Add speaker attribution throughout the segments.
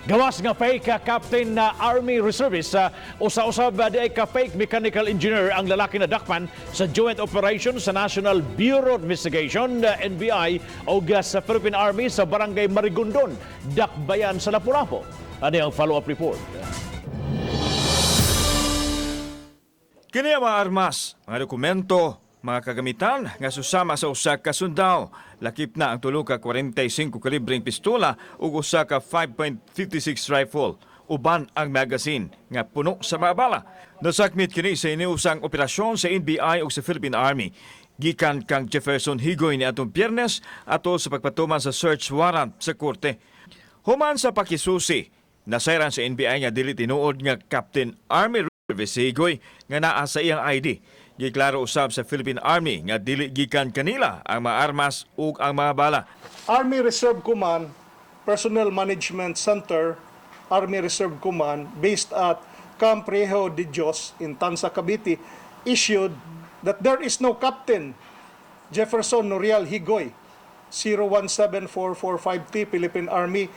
Speaker 1: Gawas nga fake captain na Army Reservist usa-usab di ay ka fake mechanical engineer ang lalaki na dakpan sa joint operation sa National Bureau of Investigation NBI o sa Philippine Army sa Barangay Marigondon, Dakbayan sa Lapu-Lapu. Ano ang follow-up report?
Speaker 2: Kini ang mga armas, mga dokumento, mga kagamitan nga susama sa usa ka sundao. Lakip na ang tulo ka 45 kalibring pistola ug usa ka 5.56 rifle. Uban ang magazine nga puno sa mga bala. Nasakmit kini sa iniusang operasyon sa NBI ug sa Philippine Army. Gikan kang Jefferson Higoy ni atong Biyernes atol sa pagpatuman sa search warrant sa korte. Human sa pakisusi, nasayran sa NBI nga dili tinuod nga Captain Army Reservist Higoy nga naa sa iyang ID. Giklaro usab sa Philippine Army nga dili gikan kanila ang mga armas ug ang mga bala.
Speaker 3: Army Reserve Command Personnel Management Center, Army Reserve Command based at Camp Rejo de Dios in Tanza, Cavite, issued that there is no Captain Jefferson Norial Higoy, 017445T, Philippine Army,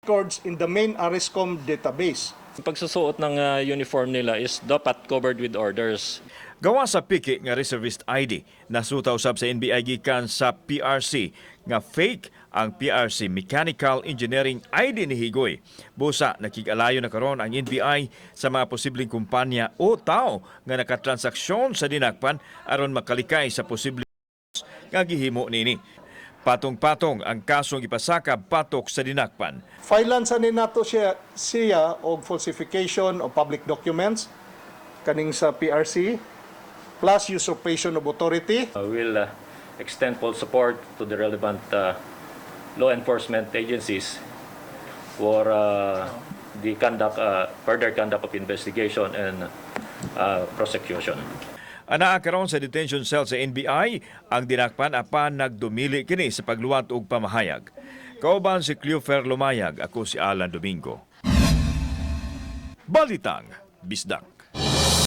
Speaker 3: records in the main ARISCOM database.
Speaker 4: Ang pagsusuot ng uniform nila is dapat covered with orders.
Speaker 2: Gawa sa piki nga reservist ID, nasuta usab sa NBI gikan sa PRC nga fake ang PRC Mechanical Engineering ID ni Higoy. Busa nakig-alayo na karon ang NBI sa mga posibleng kumpanya o tao nga nakatransaksyon sa dinakpan aron makalikay sa posibleng nga gihimo nini. Patong-patong ang kasong ipasakab patok sa dinakpan.
Speaker 3: Filean sa ninato siya og falsification of public documents kaning sa PRC plus usurpation of authority.
Speaker 4: We'll extend full support to the relevant law enforcement agencies for the further conduct of investigation and prosecution.
Speaker 2: Anaa karon sa detention cell sa NBI ang dinakpan apan nagdumili kini sa pagluwat og pamahayag. Kauban si Cleofer Lumayag, ako si Alan Domingo. Balitang Bisdak.